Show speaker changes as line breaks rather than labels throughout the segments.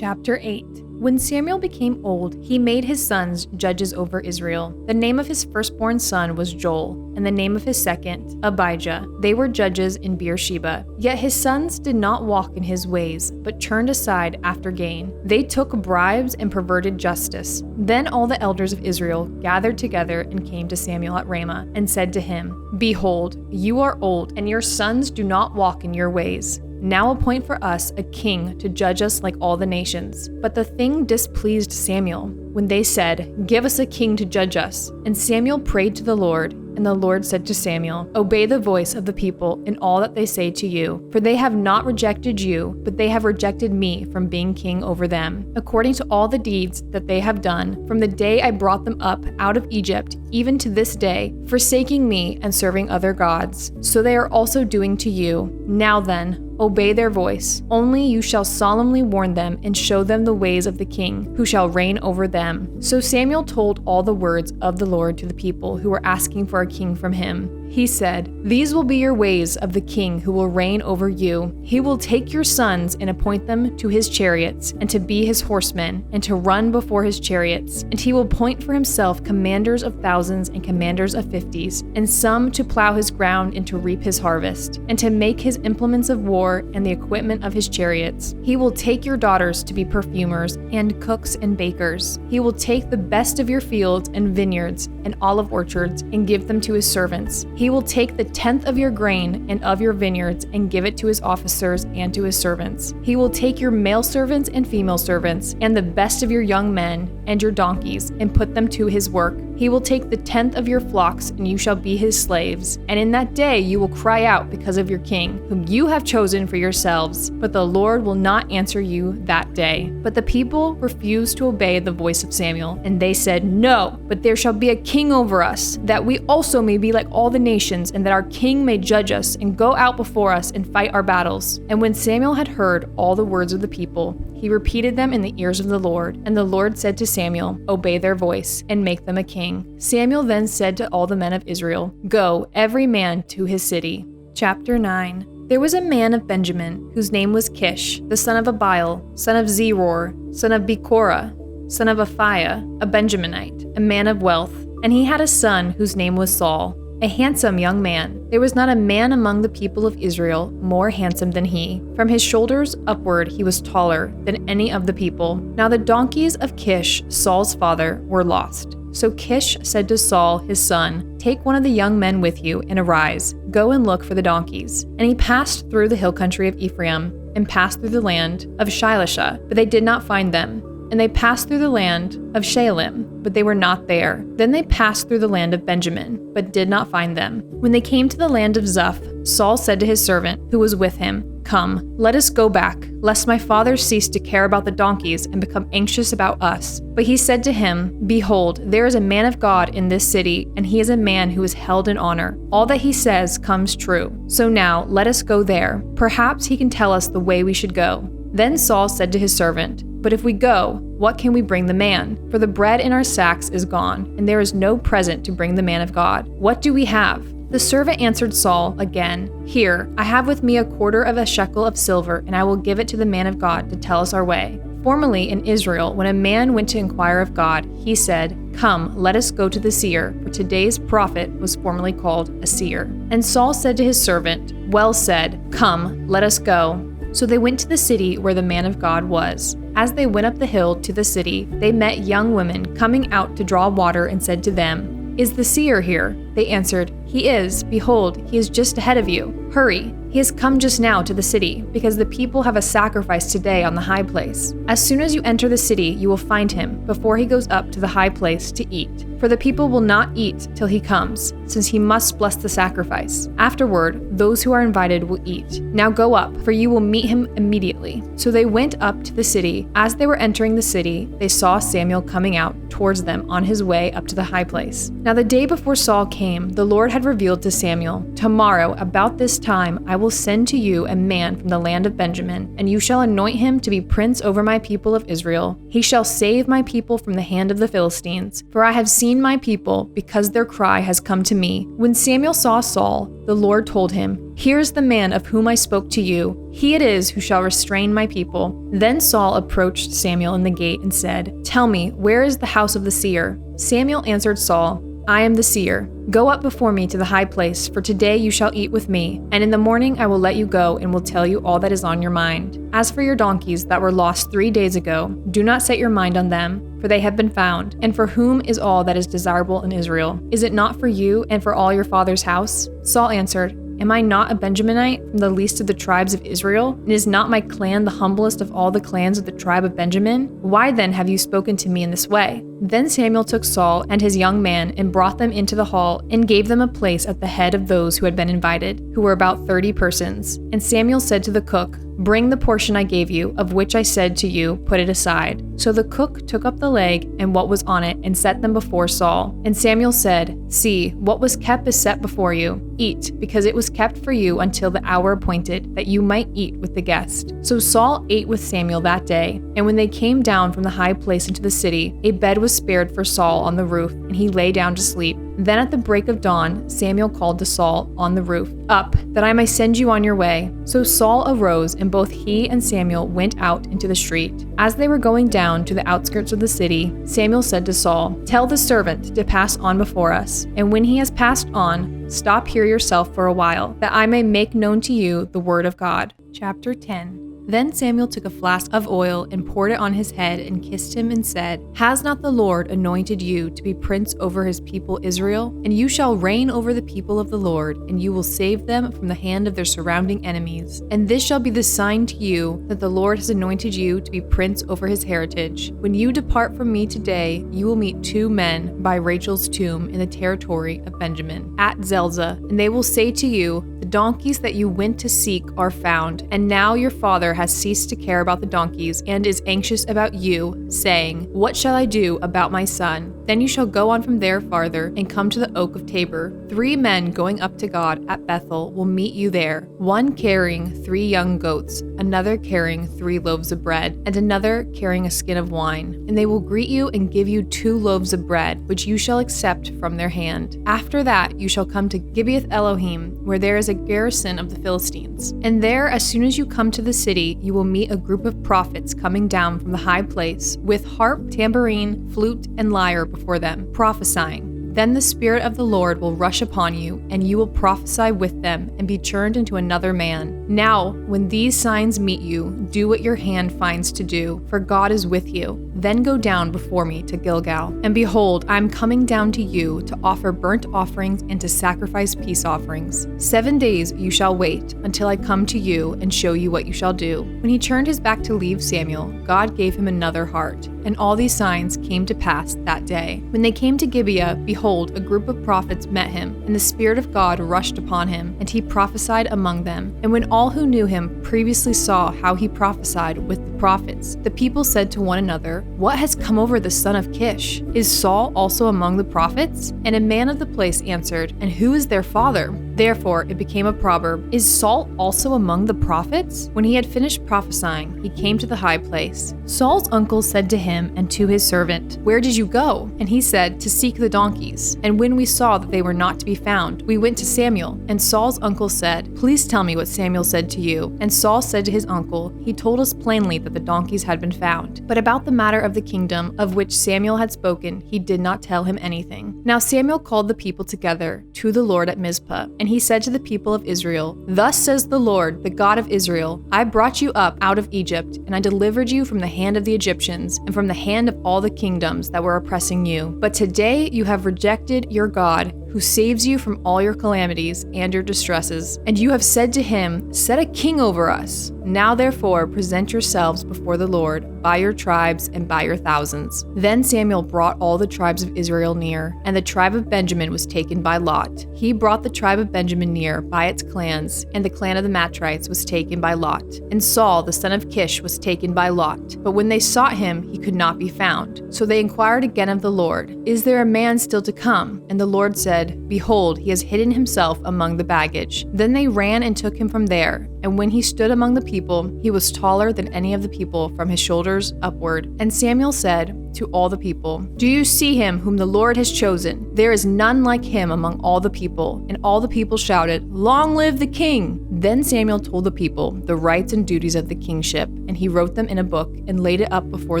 Chapter 8. When Samuel became old, he made his sons judges over Israel. The name of his firstborn son was Joel, and the name of his second, Abijah. They were judges in Beersheba. Yet his sons did not walk in his ways, but turned aside after gain. They took bribes and perverted justice. Then all the elders of Israel gathered together and came to Samuel at Ramah, and said to him, Behold, you are old, and your sons do not walk in your ways. Now appoint for us a king to judge us like all the nations. But the thing displeased Samuel when they said, Give us a king to judge us. And Samuel prayed to the Lord, and the Lord said to Samuel, Obey the voice of the people in all that they say to you, for they have not rejected you, but they have rejected me from being king over them, according to all the deeds that they have done, from the day I brought them up out of Egypt, even to this day, forsaking me and serving other gods. So they are also doing to you. Now then, obey their voice. Only you shall solemnly warn them and show them the ways of the king, who shall reign over them. So Samuel told all the words of the Lord to the people who were asking for a king from him. He said, These will be your ways of the king who will reign over you. He will take your sons and appoint them to his chariots, and to be his horsemen, and to run before his chariots. And he will appoint for himself commanders of thousands and commanders of fifties, and some to plow his ground and to reap his harvest, and to make his implements of war and the equipment of his chariots. He will take your daughters to be perfumers and cooks and bakers. He will take the best of your fields and vineyards and olive orchards and give them to his servants. He will take the 10th of your grain and of your vineyards and give it to his officers and to his servants. He will take your male servants and female servants and the best of your young men and your donkeys and put them to his work. He will take the 10th of your flocks, and you shall be his slaves. And in that day you will cry out because of your king, whom you have chosen for yourselves. But the Lord will not answer you that day. But the people refused to obey the voice of Samuel, and they said, No, but there shall be a king over us, that we also may be like all the nations, and that our king may judge us and go out before us and fight our battles. And when Samuel had heard all the words of the people, he repeated them in the ears of the Lord. And the Lord said to Samuel, Obey their voice, and make them a king. Samuel then said to all the men of Israel, Go, every man to his city. Chapter 9. There was a man of Benjamin, whose name was Kish, the son of Abiel, son of Zeror, son of Bekorah, son of Aphiah, a Benjaminite, a man of wealth. And he had a son whose name was Saul, a handsome young man. There was not a man among the people of Israel more handsome than he. From his shoulders upward he was taller than any of the people. Now the donkeys of Kish, Saul's father, were lost. So Kish said to Saul his son, Take one of the young men with you and arise, go and look for the donkeys. And he passed through the hill country of Ephraim and passed through the land of Shalisha, but they did not find them. And they passed through the land of Shaalim, but they were not there. Then they passed through the land of Benjamin, but did not find them. When they came to the land of Zuph, Saul said to his servant, who was with him, Come, let us go back, lest my father cease to care about the donkeys and become anxious about us. But he said to him, Behold, there is a man of God in this city, and he is a man who is held in honor. All that he says comes true. So now let us go there. Perhaps he can tell us the way we should go. Then Saul said to his servant, But if we go, what can we bring the man? For the bread in our sacks is gone, and there is no present to bring the man of God. What do we have? The servant answered Saul again, Here, I have with me 1/4 of a shekel of silver, and I will give it to the man of God to tell us our way. Formerly in Israel, when a man went to inquire of God, he said, Come, let us go to the seer, for today's prophet was formerly called a seer. And Saul said to his servant, Well said, come, let us go. So they went to the city where the man of God was. As they went up the hill to the city, they met young women coming out to draw water and said to them, Is the seer here? They answered, He is. Behold, he is just ahead of you. Hurry. He has come just now to the city, because the people have a sacrifice today on the high place. As soon as you enter the city, you will find him, before he goes up to the high place to eat. For the people will not eat till he comes, since he must bless the sacrifice. Afterward, those who are invited will eat. Now go up, for you will meet him immediately. So they went up to the city. As they were entering the city, they saw Samuel coming out towards them on his way up to the high place. Now the day before Saul came, the Lord had had revealed to Samuel, "Tomorrow, about this time, I will send to you a man from the land of Benjamin, and you shall anoint him to be prince over my people of Israel. He shall save my people from the hand of the Philistines, for I have seen my people, because their cry has come to me." When Samuel saw Saul, the Lord told him, "Here is the man of whom I spoke to you. He it is who shall restrain my people." Then Saul approached Samuel in the gate and said, "Tell me, where is the house of the seer?" Samuel answered Saul, "I am the seer. Go up before me to the high place, for today you shall eat with me, and in the morning I will let you go and will tell you all that is on your mind. As for your donkeys that were lost 3 days ago, do not set your mind on them, for they have been found. And for whom is all that is desirable in Israel? Is it not for you and for all your father's house?" Saul answered, "Am I not a Benjaminite from the least of the tribes of Israel? And is not my clan the humblest of all the clans of the tribe of Benjamin? Why then have you spoken to me in this way?" Then Samuel took Saul and his young man and brought them into the hall and gave them a place at the head of those who had been invited, who were about 30 persons. And Samuel said to the cook, "Bring the portion I gave you, of which I said to you, put it aside." So the cook took up the leg and what was on it and set them before Saul. And Samuel said, "See, what was kept is set before you. Eat, because it was kept for you until the hour appointed, that you might eat with the guest." So Saul ate with Samuel that day. And when they came down from the high place into the city, a bed was spared for Saul on the roof, and he lay down to sleep. Then at the break of dawn, Samuel called to Saul on the roof, "Up, that I may send you on your way." So Saul arose, and both he and Samuel went out into the street. As they were going down to the outskirts of the city, Samuel said to Saul, "Tell the servant to pass on before us, and when he has passed on, stop here yourself for a while, that I may make known to you the word of God." Chapter 10. Then Samuel took a flask of oil and poured it on his head and kissed him and said, "Has not the Lord anointed you to be prince over his people Israel? And you shall reign over the people of the Lord, and you will save them from the hand of their surrounding enemies. And this shall be the sign to you that the Lord has anointed you to be prince over his heritage. When you depart from me today, you will meet 2 men by Rachel's tomb in the territory of Benjamin, at Zelzah, and they will say to you, 'The donkeys that you went to seek are found, and now your father has ceased to care about the donkeys and is anxious about you, saying, What shall I do about my son?' Then you shall go on from there farther and come to the oak of Tabor. 3 men going up to God at Bethel will meet you there, one carrying 3 young goats, another carrying 3 loaves of bread, and another carrying a skin of wine. And they will greet you and give you 2 loaves of bread, which you shall accept from their hand. After that you shall come to Gibeath Elohim, where there is a garrison of the Philistines. And there, as soon as you come to the city, you will meet a group of prophets coming down from the high place, with harp, tambourine, flute, and lyre before them, prophesying. Then the Spirit of the Lord will rush upon you, and you will prophesy with them and be turned into another man. Now, when these signs meet you, do what your hand finds to do, for God is with you. Then go down before me to Gilgal. And behold, I am coming down to you to offer burnt offerings and to sacrifice peace offerings. 7 days you shall wait until I come to you and show you what you shall do." When he turned his back to leave Samuel, God gave him another heart. And all these signs came to pass that day. When they came to Gibeah, behold, a group of prophets met him, and the Spirit of God rushed upon him, and he prophesied among them. And when all who knew him previously saw how he prophesied with the prophets, the people said to one another, "What has come over the son of Kish? Is Saul also among the prophets?" And a man of the place answered, "And who is their father?" Therefore it became a proverb, "Is Saul also among the prophets?" When he had finished prophesying, he came to the high place. Saul's uncle said to him and to his servant, "Where did you go?" And he said, "To seek the donkeys. And when we saw that they were not to be found, we went to Samuel." And Saul's uncle said, "Please tell me what Samuel said to you." And Saul said to his uncle, "He told us plainly that the donkeys had been found. But about the matter of the kingdom of which Samuel had spoken, he did not tell him anything." Now Samuel called the people together to the Lord at Mizpah, and he said to the people of Israel, "Thus says the Lord, the God of Israel, I brought you up out of Egypt, and I delivered you from the hand of the Egyptians, and from the hand of all the kingdoms that were oppressing you. But today you have rejected your God, who saves you from all your calamities and your distresses. And you have said to him, 'Set a king over us.' Now therefore present yourselves before the Lord, by your tribes and by your thousands." Then Samuel brought all the tribes of Israel near, and the tribe of Benjamin was taken by lot. He brought the tribe of Benjamin near by its clans, and the clan of the Matrites was taken by lot. And Saul, the son of Kish, was taken by lot. But when they sought him, he could not be found. So they inquired again of the Lord, "Is there a man still to come?" And the Lord said, said, "Behold, he has hidden himself among the baggage." Then they ran and took him from there. And when he stood among the people, he was taller than any of the people from his shoulders upward. And Samuel said to all the people, "Do you see him whom the Lord has chosen? There is none like him among all the people." And all the people shouted, "Long live the king!" Then Samuel told the people the rights and duties of the kingship, and he wrote them in a book and laid it up before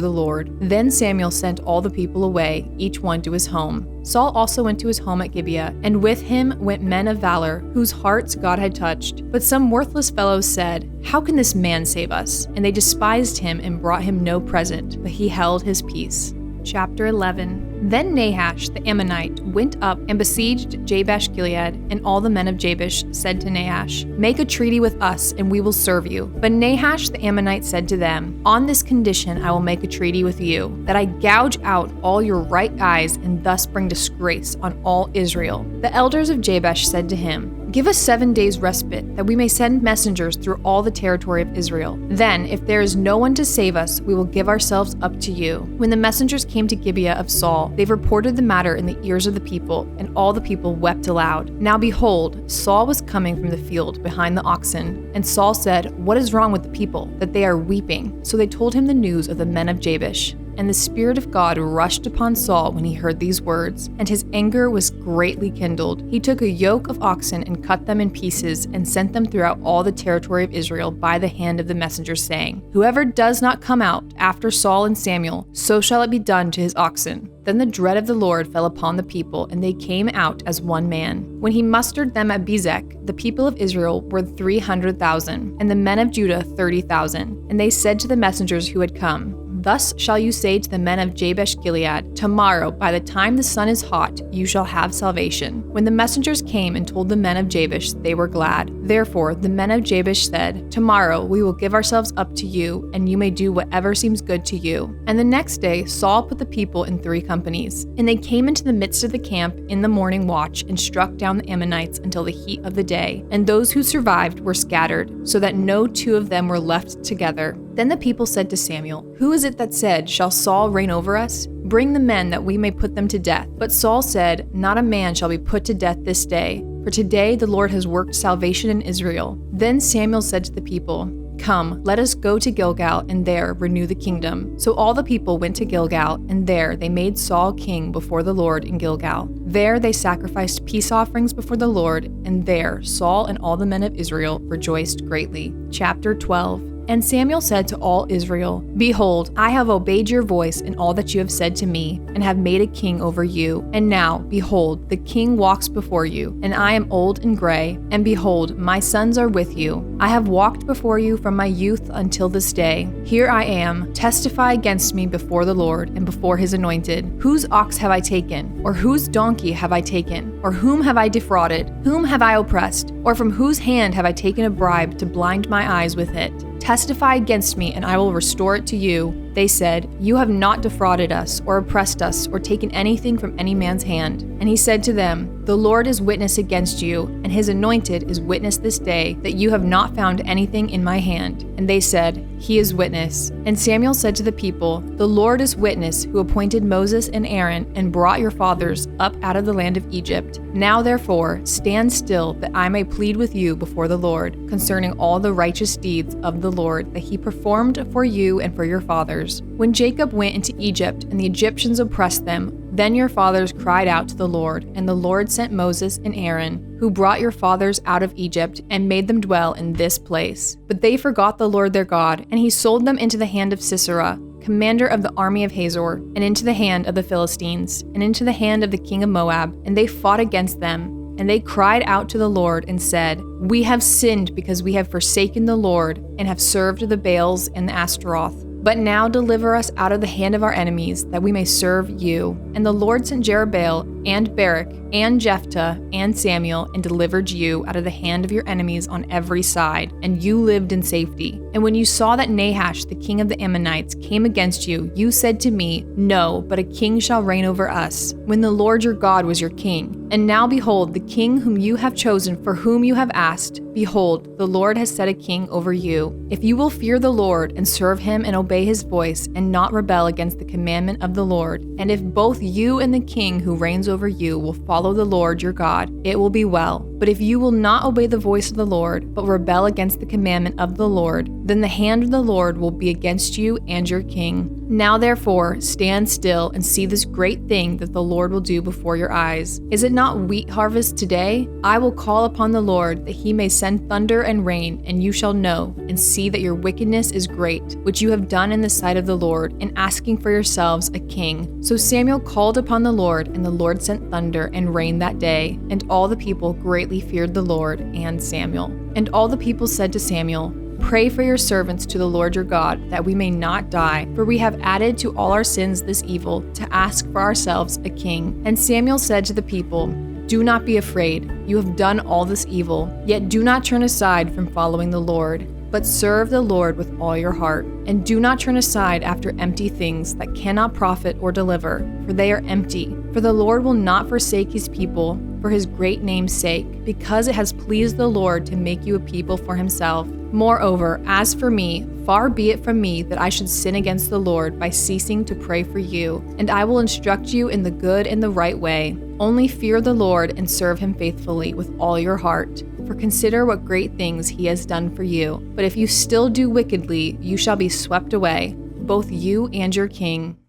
the Lord. Then Samuel sent all the people away, each one to his home. Saul also went to his home at Gibeah, and with him went men of valor, whose hearts God had touched. But some worthless fellows said, "How can this man save us?" And they despised him and brought him no present, but he held his peace. Chapter 11. Then Nahash the Ammonite went up and besieged Jabesh-Gilead, and all the men of Jabesh said to Nahash, "Make a treaty with us, and we will serve you." But Nahash the Ammonite said to them, "On this condition I will make a treaty with you, that I gouge out all your right eyes and thus bring disgrace on all Israel." The elders of Jabesh said to him, "Give us 7 days' respite, that we may send messengers through all the territory of Israel. Then, if there is no one to save us, we will give ourselves up to you." When the messengers came to Gibeah of Saul, they reported the matter in the ears of the people, and all the people wept aloud. Now behold, Saul was coming from the field behind the oxen. And Saul said, "What is wrong with the people, that they are weeping?" So they told him the news of the men of Jabesh. And the Spirit of God rushed upon Saul when he heard these words, and his anger was greatly kindled. He took a yoke of oxen and cut them in pieces, and sent them throughout all the territory of Israel by the hand of the messengers, saying, "Whoever does not come out after Saul and Samuel, so shall it be done to his oxen." Then the dread of the Lord fell upon the people, and they came out as one man. When he mustered them at Bezek, the people of Israel were 300,000, and the men of Judah 30,000. And they said to the messengers who had come, "Thus shall you say to the men of Jabesh-Gilead, tomorrow, by the time the sun is hot, you shall have salvation." When the messengers came and told the men of Jabesh, they were glad. Therefore the men of Jabesh said, "Tomorrow we will give ourselves up to you, and you may do whatever seems good to you." And the next day Saul put the people in 3 companies. And they came into the midst of the camp in the morning watch, and struck down the Ammonites until the heat of the day. And those who survived were scattered, so that no 2 of them were left together. Then the people said to Samuel, "Who is it that said, 'Shall Saul reign over us?' Bring the men that we may put them to death." But Saul said, "Not a man shall be put to death this day, for today the Lord has worked salvation in Israel." Then Samuel said to the people, "Come, let us go to Gilgal, and there renew the kingdom." So all the people went to Gilgal, and there they made Saul king before the Lord in Gilgal. There they sacrificed peace offerings before the Lord, and there Saul and all the men of Israel rejoiced greatly. Chapter 12. And Samuel said to all Israel, "Behold, I have obeyed your voice in all that you have said to me, and have made a king over you. And now, behold, the king walks before you, and I am old and gray, and behold, my sons are with you. I have walked before you from my youth until this day. Here I am. Testify against me before the Lord and before his anointed. Whose ox have I taken? Or whose donkey have I taken? Or whom have I defrauded? Whom have I oppressed? Or from whose hand have I taken a bribe to blind my eyes with it? Testify against me, and I will restore it to you." They said, "You have not defrauded us, or oppressed us, or taken anything from any man's hand." And he said to them, "The Lord is witness against you, and his anointed is witness this day, that you have not found anything in my hand." And they said, "He is witness." And Samuel said to the people, "The Lord is witness, who appointed Moses and Aaron, and brought your fathers up out of the land of Egypt. Now therefore, stand still, that I may plead with you before the Lord, concerning all the righteous deeds of the Lord that he performed for you and for your fathers. When Jacob went into Egypt, and the Egyptians oppressed them, then your fathers cried out to the Lord, and the Lord sent Moses and Aaron, who brought your fathers out of Egypt, and made them dwell in this place. But they forgot the Lord their God, and he sold them into the hand of Sisera, commander of the army of Hazor, and into the hand of the Philistines, and into the hand of the king of Moab, and they fought against them. And they cried out to the Lord and said, "We have sinned because we have forsaken the Lord, and have served the Baals and the Ashtaroth. But now deliver us out of the hand of our enemies, that we may serve you." And the Lord sent Jerubbaal and Barak and Jephthah and Samuel, and delivered you out of the hand of your enemies on every side, and you lived in safety. And when you saw that Nahash, the king of the Ammonites, came against you, you said to me, "No, but a king shall reign over us," when the Lord your God was your king. And now behold, the king whom you have chosen, for whom you have asked, behold, the Lord has set a king over you. If you will fear the Lord and serve him and obey obey his voice and not rebel against the commandment of the Lord, and if both you and the king who reigns over you will follow the Lord your God, it will be well. But if you will not obey the voice of the Lord, but rebel against the commandment of the Lord, then the hand of the Lord will be against you and your king. Now therefore, stand still and see this great thing that the Lord will do before your eyes. Is it not wheat harvest today? I will call upon the Lord that he may send thunder and rain, and you shall know and see that your wickedness is great, which you have done in the sight of the Lord, in asking for yourselves a king. So Samuel called upon the Lord, and the Lord sent thunder and rain that day, and all the people greatly feared the Lord and Samuel. And all the people said to Samuel, Pray for your servants to the Lord your God, that we may not die, for we have added to all our sins this evil, to ask for ourselves a king. And Samuel said to the people, Do not be afraid. You have done all this evil, yet do not turn aside from following the Lord, but serve the Lord with all your heart. And do not turn aside after empty things that cannot profit or deliver, for they are empty. For the Lord will not forsake his people for his great name's sake, because it has pleased the Lord to make you a people for himself. Moreover, as for me, far be it from me that I should sin against the Lord by ceasing to pray for you, and I will instruct you in the good and the right way. Only fear the Lord and serve him faithfully with all your heart. For consider what great things he has done for you. But if you still do wickedly, you shall be swept away, both you and your king.